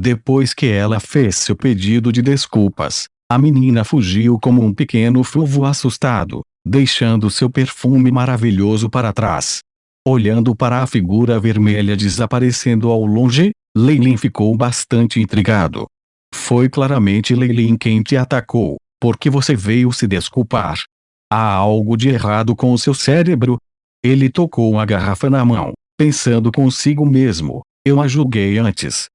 Depois que ela fez seu pedido de desculpas, a menina fugiu como um pequeno fulvo assustado, deixando seu perfume maravilhoso para trás. Olhando para a figura vermelha desaparecendo ao longe, Leilin ficou bastante intrigado. Foi claramente Leilin quem te atacou, porque você veio se desculpar. Há algo de errado com o seu cérebro? Ele tocou a garrafa na mão, pensando consigo mesmo, eu a julguei antes.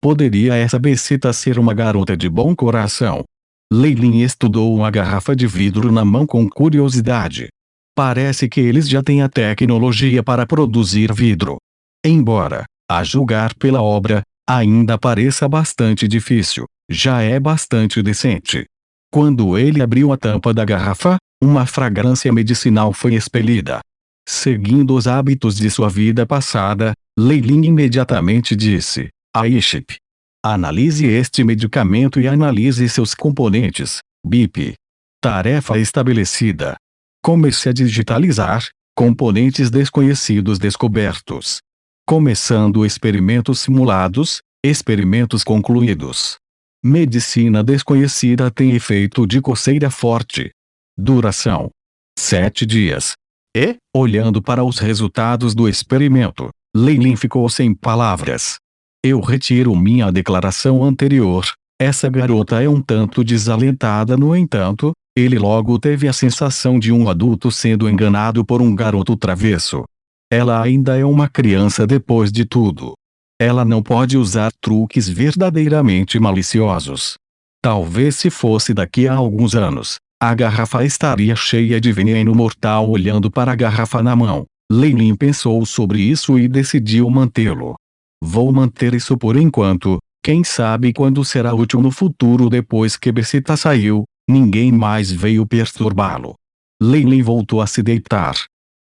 Poderia essa beceta ser uma garota de bom coração? Leilin estudou a garrafa de vidro na mão com curiosidade. Parece que eles já têm a tecnologia para produzir vidro. Embora, a julgar pela obra, ainda pareça bastante difícil, já é bastante decente. Quando ele abriu a tampa da garrafa, uma fragrância medicinal foi expelida. Seguindo os hábitos de sua vida passada, Leilin imediatamente disse: Aiship, analise este medicamento e analise seus componentes, BIP. Tarefa estabelecida. Comece a digitalizar, componentes desconhecidos descobertos. Começando experimentos simulados, experimentos concluídos. Medicina desconhecida tem efeito de coceira forte. Duração: 7 dias. E, olhando para os resultados do experimento, Leilin ficou sem palavras. Eu retiro minha declaração anterior. Essa garota é um tanto desalentada. No entanto, ele logo teve a sensação de um adulto sendo enganado por um garoto travesso. Ela ainda é uma criança depois de tudo. Ela não pode usar truques verdadeiramente maliciosos. Talvez se fosse daqui a alguns anos, a garrafa estaria cheia de veneno mortal. Olhando para a garrafa na mão, Leilin pensou sobre isso e decidiu mantê-lo. Vou manter isso por enquanto, quem sabe quando será útil no futuro. Depois que Beceta saiu, ninguém mais veio perturbá-lo. Leilin voltou a se deitar.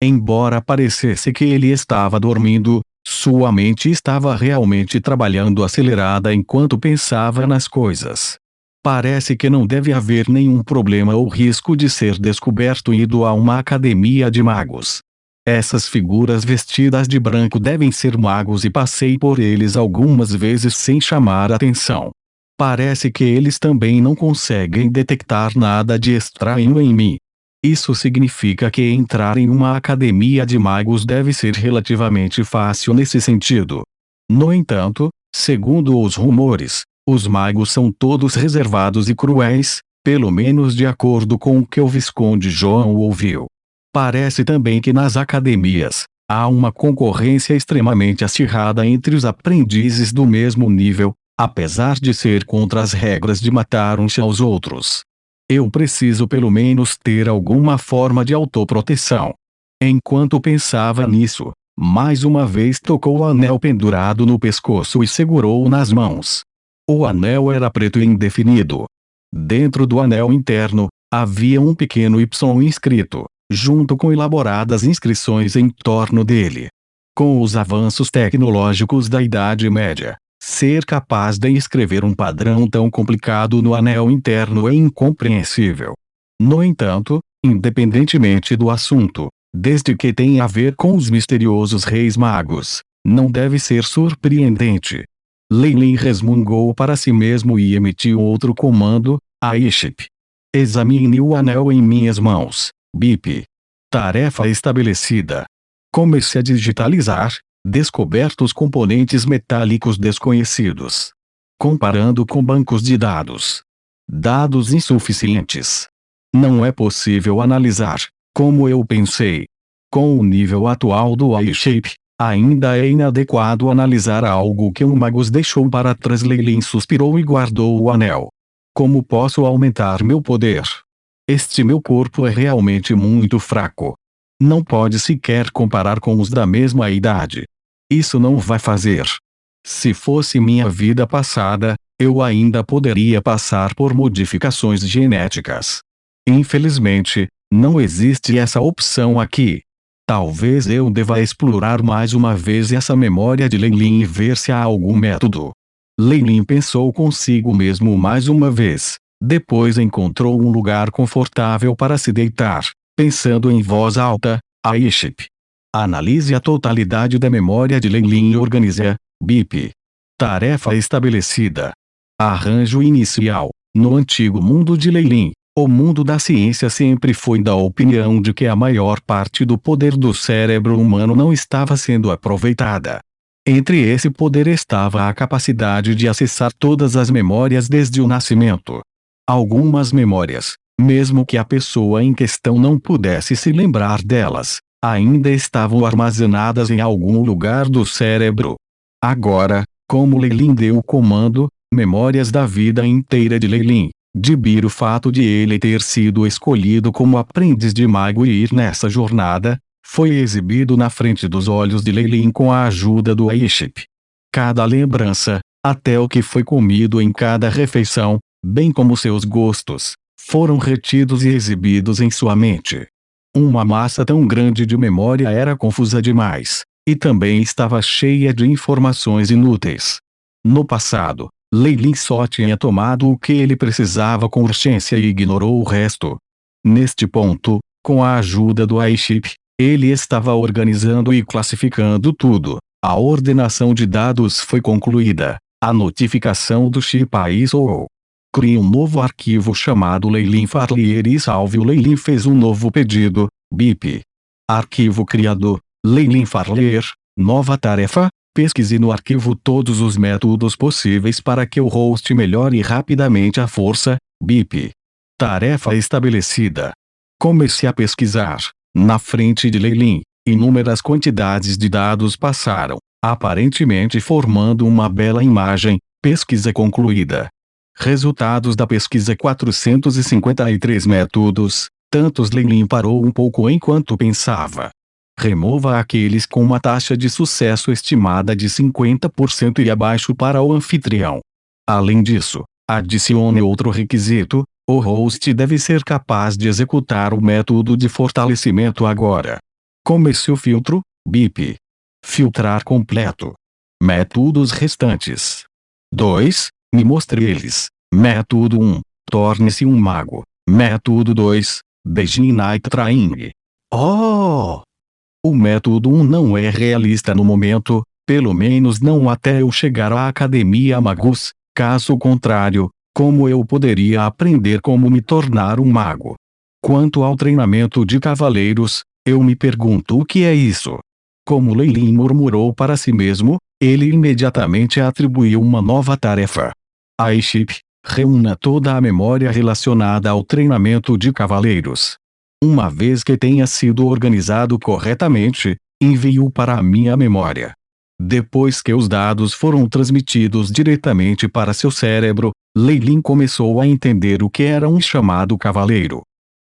Embora parecesse que ele estava dormindo, sua mente estava realmente trabalhando acelerada enquanto pensava nas coisas. Parece que não deve haver nenhum problema ou risco de ser descoberto indo a uma academia de magos. Essas figuras vestidas de branco devem ser magos e passei por eles algumas vezes sem chamar atenção. Parece que eles também não conseguem detectar nada de estranho em mim. Isso significa que entrar em uma academia de magos deve ser relativamente fácil nesse sentido. No entanto, segundo os rumores, os magos são todos reservados e cruéis, pelo menos de acordo com o que o Visconde João ouviu. Parece também que nas academias, há uma concorrência extremamente acirrada entre os aprendizes do mesmo nível, apesar de ser contra as regras de matar uns aos outros. Eu preciso pelo menos ter alguma forma de autoproteção. Enquanto pensava nisso, mais uma vez tocou o anel pendurado no pescoço e segurou-o nas mãos. O anel era preto e indefinido. Dentro do anel interno, havia um pequeno Y inscrito, junto com elaboradas inscrições em torno dele. Com os avanços tecnológicos da Idade Média, ser capaz de escrever um padrão tão complicado no anel interno é incompreensível. No entanto, independentemente do assunto, desde que tenha a ver com os misteriosos reis magos, não deve ser surpreendente. Leilin resmungou para si mesmo e emitiu outro comando: Aiship. Examine o anel em minhas mãos, BIP. Tarefa estabelecida. Comece a digitalizar, descobertos componentes metálicos desconhecidos. Comparando com bancos de dados. Dados insuficientes. Não é possível analisar, como eu pensei. Com o nível atual do iShape, ainda é inadequado analisar algo que um magus deixou para trás. Leilin suspirou e guardou o anel. Como posso aumentar meu poder? Este meu corpo é realmente muito fraco. Não pode sequer comparar com os da mesma idade. Isso não vai fazer. Se fosse minha vida passada, eu ainda poderia passar por modificações genéticas. Infelizmente, não existe essa opção aqui. Talvez eu deva explorar mais uma vez essa memória de Leilin e ver se há algum método. Leilin pensou consigo mesmo mais uma vez. Depois encontrou um lugar confortável para se deitar, pensando em voz alta: Aiship. Analise a totalidade da memória de Leilin e organize-a, BIP. Tarefa estabelecida. Arranjo inicial. No antigo mundo de Leilin, o mundo da ciência sempre foi da opinião de que a maior parte do poder do cérebro humano não estava sendo aproveitada. Entre esse poder estava a capacidade de acessar todas as memórias desde o nascimento. Algumas memórias, mesmo que a pessoa em questão não pudesse se lembrar delas, ainda estavam armazenadas em algum lugar do cérebro. Agora, como Leilin deu o comando, memórias da vida inteira de Leilin, de bir o fato de ele ter sido escolhido como aprendiz de mago e ir nessa jornada, foi exibido na frente dos olhos de Leilin com a ajuda do Aiship. Cada lembrança, até o que foi comido em cada refeição, bem como seus gostos, foram retidos e exibidos em sua mente. Uma massa tão grande de memória era confusa demais, e também estava cheia de informações inúteis. No passado, Leilin só tinha tomado o que ele precisava com urgência e ignorou o resto. Neste ponto, com a ajuda do Aiship, ele estava organizando e classificando tudo. A ordenação de dados foi concluída. A notificação do chip soou. Crie um novo arquivo chamado Leilin Farlier e salve o Leilin fez um novo pedido, BIP. Arquivo criado, Leilin Farlier, nova tarefa, pesquise no arquivo todos os métodos possíveis para que o host melhore rapidamente a força, BIP. Tarefa estabelecida. Comece a pesquisar. Na frente de Leilin, inúmeras quantidades de dados passaram, aparentemente formando uma bela imagem. Pesquisa concluída. Resultados da pesquisa: 453 métodos. Tantos. Leilin parou um pouco enquanto pensava. Remova aqueles com uma taxa de sucesso estimada de 50% e abaixo para o anfitrião. Além disso, adicione outro requisito: o host deve ser capaz de executar o método de fortalecimento agora. Comece o filtro, BIP. Filtrar completo. Métodos restantes. 2. Me mostre eles. Método 1. Torne-se um mago. Método 2. Beijing Night Training. Oh! O método 1 não é realista no momento, pelo menos não até eu chegar à Academia Magus. Caso contrário, como eu poderia aprender como me tornar um mago? Quanto ao treinamento de cavaleiros, eu me pergunto o que é isso. Como Leilin murmurou para si mesmo, ele imediatamente atribuiu uma nova tarefa. Aiship, reúna toda a memória relacionada ao treinamento de cavaleiros. Uma vez que tenha sido organizado corretamente, envie-o para a minha memória. Depois que os dados foram transmitidos diretamente para seu cérebro, Leilin começou a entender o que era um chamado cavaleiro.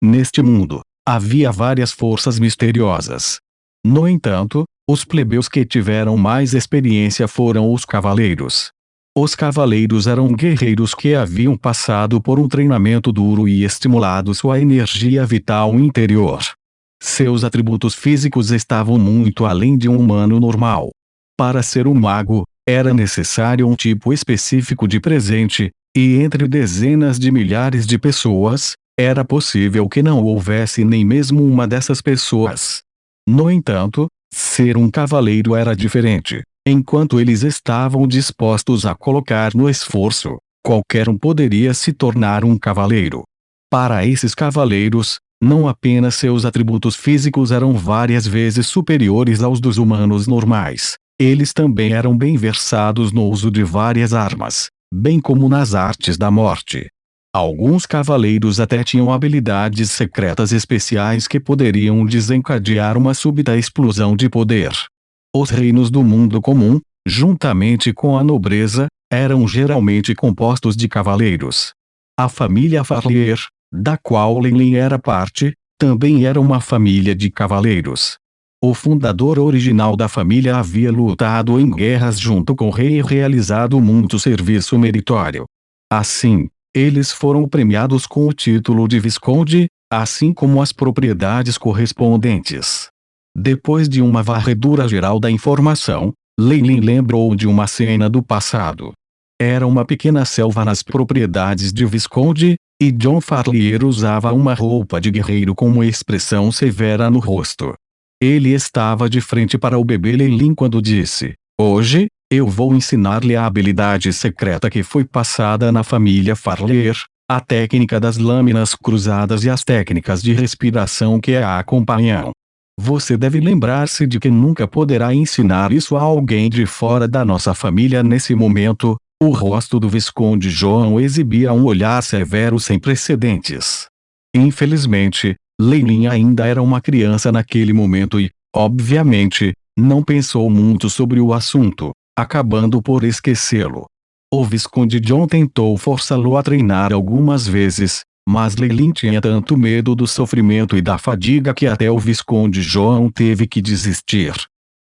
Neste mundo, havia várias forças misteriosas. No entanto, os plebeus que tiveram mais experiência foram os cavaleiros. Os cavaleiros eram guerreiros que haviam passado por um treinamento duro e estimulado sua energia vital interior. Seus atributos físicos estavam muito além de um humano normal. Para ser um mago, era necessário um tipo específico de presente, e entre dezenas de milhares de pessoas, era possível que não houvesse nem mesmo uma dessas pessoas. No entanto, ser um cavaleiro era diferente. Enquanto eles estavam dispostos a colocar no esforço, qualquer um poderia se tornar um cavaleiro. Para esses cavaleiros, não apenas seus atributos físicos eram várias vezes superiores aos dos humanos normais, eles também eram bem versados no uso de várias armas, bem como nas artes da morte. Alguns cavaleiros até tinham habilidades secretas especiais que poderiam desencadear uma súbita explosão de poder. Os reinos do mundo comum, juntamente com a nobreza, eram geralmente compostos de cavaleiros. A família Farlier, da qual Leilin era parte, também era uma família de cavaleiros. O fundador original da família havia lutado em guerras junto com o rei e realizado muito serviço meritório. Assim, eles foram premiados com o título de Visconde, assim como as propriedades correspondentes. Depois de uma varredura geral da informação, Leilin lembrou de uma cena do passado. Era uma pequena selva nas propriedades de Visconde, e John Farlier usava uma roupa de guerreiro com uma expressão severa no rosto. Ele estava de frente para o bebê Leilin quando disse: "Hoje, Eu vou ensinar-lhe a habilidade secreta que foi passada na família Farler, a técnica das lâminas cruzadas e as técnicas de respiração que a acompanham. Você deve lembrar-se de que nunca poderá ensinar isso a alguém de fora da nossa família nesse momento. O rosto do Visconde João exibia um olhar severo sem precedentes. Infelizmente, Leilinha ainda era uma criança naquele momento e, obviamente, não pensou muito sobre o assunto, acabando por esquecê-lo. O Visconde John tentou forçá-lo a treinar algumas vezes, mas Leilin tinha tanto medo do sofrimento e da fadiga que até o Visconde João teve que desistir.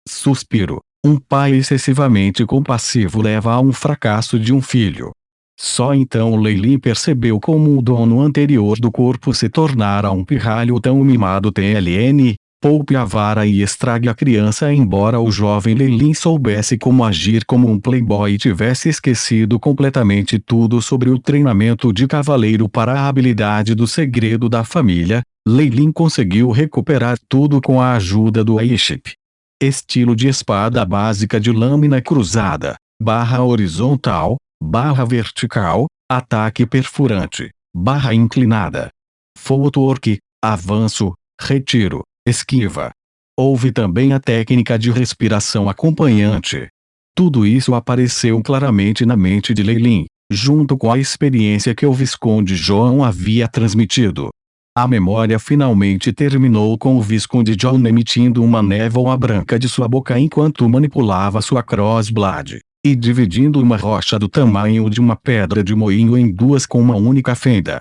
Suspiro. Um pai excessivamente compassivo leva a um fracasso de um filho. Só então Leilin percebeu como o dono anterior do corpo se tornara um pirralho tão mimado. TLN, poupe a vara e estrague a criança. Embora o jovem Leilin soubesse como agir como um playboy e tivesse esquecido completamente tudo sobre o treinamento de cavaleiro para a habilidade do segredo da família, Leilin conseguiu recuperar tudo com a ajuda do Aiship. Estilo de espada básica de lâmina cruzada, barra horizontal, barra vertical, ataque perfurante, barra inclinada. Footwork, avanço, retiro, esquiva. Houve também a técnica de respiração acompanhante. Tudo isso apareceu claramente na mente de Leilin, junto com a experiência que o Visconde João havia transmitido. A memória finalmente terminou com o Visconde John emitindo uma névoa branca de sua boca enquanto manipulava sua crossblade, e dividindo uma rocha do tamanho de uma pedra de moinho em duas com uma única fenda.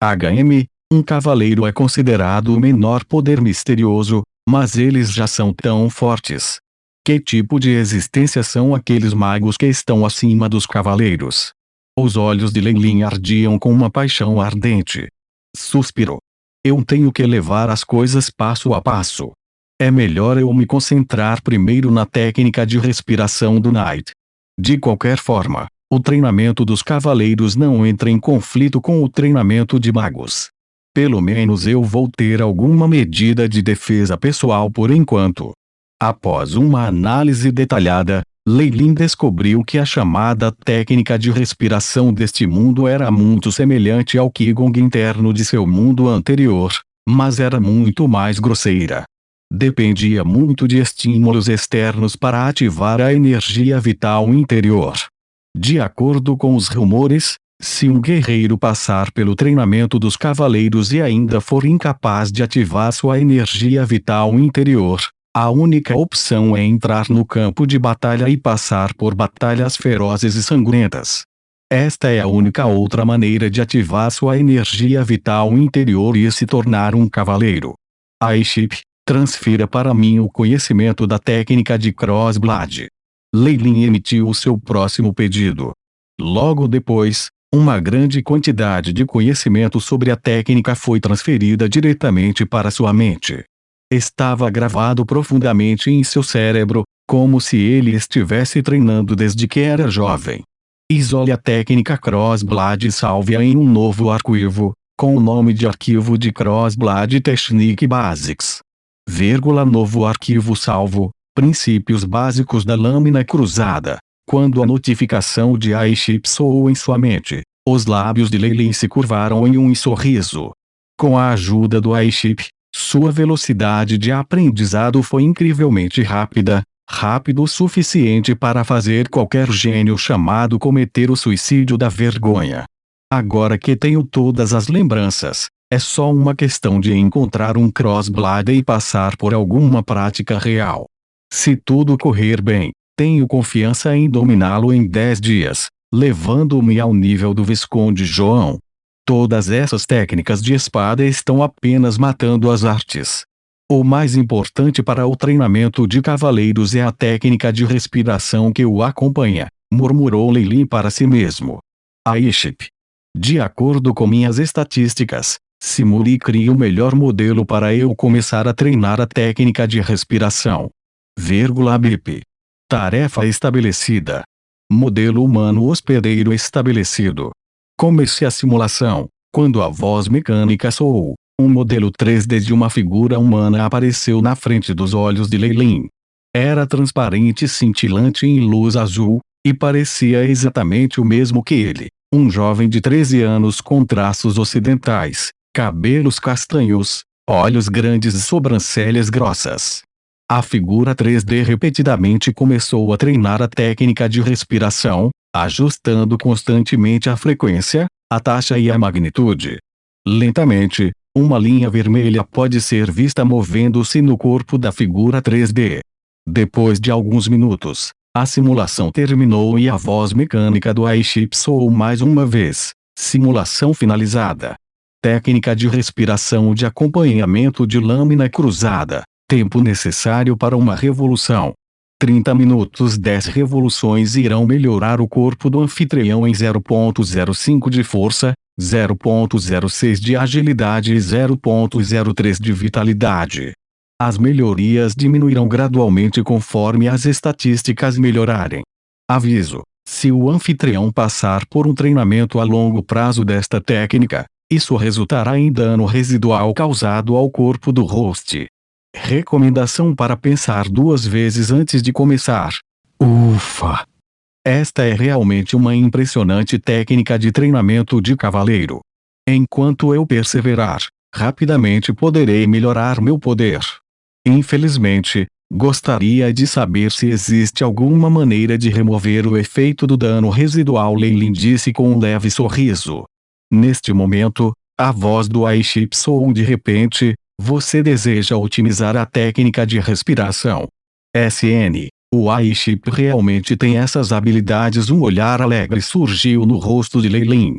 HM, um cavaleiro é considerado o menor poder misterioso, mas eles já são tão fortes. Que tipo de existência são aqueles magos que estão acima dos cavaleiros? Os olhos de Leilin ardiam com uma paixão ardente. Suspirou. Eu tenho que levar as coisas passo a passo. É melhor eu me concentrar primeiro na técnica de respiração do Knight. De qualquer forma, o treinamento dos cavaleiros não entra em conflito com o treinamento de magos. Pelo menos eu vou ter alguma medida de defesa pessoal por enquanto. Após uma análise detalhada, Leilin descobriu que a chamada técnica de respiração deste mundo era muito semelhante ao Qigong interno de seu mundo anterior, mas era muito mais grosseira. Dependia muito de estímulos externos para ativar a energia vital interior. De acordo com os rumores, se um guerreiro passar pelo treinamento dos cavaleiros e ainda for incapaz de ativar sua energia vital interior, a única opção é entrar no campo de batalha e passar por batalhas ferozes e sangrentas. Esta é a única outra maneira de ativar sua energia vital interior e se tornar um cavaleiro. Aiship, transfira para mim o conhecimento da técnica de crossblade. Leilin emitiu o seu próximo pedido. Logo depois, uma grande quantidade de conhecimento sobre a técnica foi transferida diretamente para sua mente. Estava gravado profundamente em seu cérebro, como se ele estivesse treinando desde que era jovem. Isole a técnica crossblade e salve-a em um novo arquivo, com o nome de Arquivo de Crossblade Technique Basics. Novo arquivo salvo, Princípios Básicos da Lâmina Cruzada. Quando a notificação de Aiship soou em sua mente, os lábios de Leilin se curvaram em um sorriso. Com a ajuda do Aiship, sua velocidade de aprendizado foi incrivelmente rápida, rápido o suficiente para fazer qualquer gênio chamado cometer o suicídio da vergonha. Agora que tenho todas as lembranças, é só uma questão de encontrar um crossblade e passar por alguma prática real. Se tudo correr bem, tenho confiança em dominá-lo em 10 dias, levando-me ao nível do Visconde João. Todas essas técnicas de espada estão apenas matando as artes. O mais importante para o treinamento de cavaleiros é a técnica de respiração que o acompanha, murmurou Leilin para si mesmo. Aiship. De acordo com minhas estatísticas, simule e crie o melhor modelo para eu começar a treinar a técnica de respiração. BIP. Tarefa estabelecida. Modelo humano hospedeiro estabelecido. Comece a simulação. Quando a voz mecânica soou, um modelo 3D de uma figura humana apareceu na frente dos olhos de Leilin. Era transparente e cintilante em luz azul, e parecia exatamente o mesmo que ele. Um jovem de 13 anos com traços ocidentais, cabelos castanhos, olhos grandes e sobrancelhas grossas. A figura 3D repetidamente começou a treinar a técnica de respiração, ajustando constantemente a frequência, a taxa e a magnitude. Lentamente, uma linha vermelha pode ser vista movendo-se no corpo da figura 3D. Depois de alguns minutos, a simulação terminou e a voz mecânica do Aiship soou mais uma vez. Simulação finalizada. Técnica de respiração de acompanhamento de lâmina cruzada. Tempo necessário para uma revolução. 30 minutos. 10 revoluções irão melhorar o corpo do anfitrião em 0,05 de força, 0,06 de agilidade e 0,03 de vitalidade. As melhorias diminuirão gradualmente conforme as estatísticas melhorarem. Aviso: se o anfitrião passar por um treinamento a longo prazo desta técnica, isso resultará em dano residual causado ao corpo do host. Recomendação para pensar 2 vezes antes de começar. Ufa! Esta é realmente uma impressionante técnica de treinamento de cavaleiro. Enquanto eu perseverar, rapidamente poderei melhorar meu poder. Infelizmente, gostaria de saber se existe alguma maneira de remover o efeito do dano residual. Leilin disse com um leve sorriso. Neste momento, a voz do Aiship soou de repente. Você deseja otimizar a técnica de respiração. SN. O Aiship realmente tem essas habilidades. Um olhar alegre surgiu no rosto de Leilin.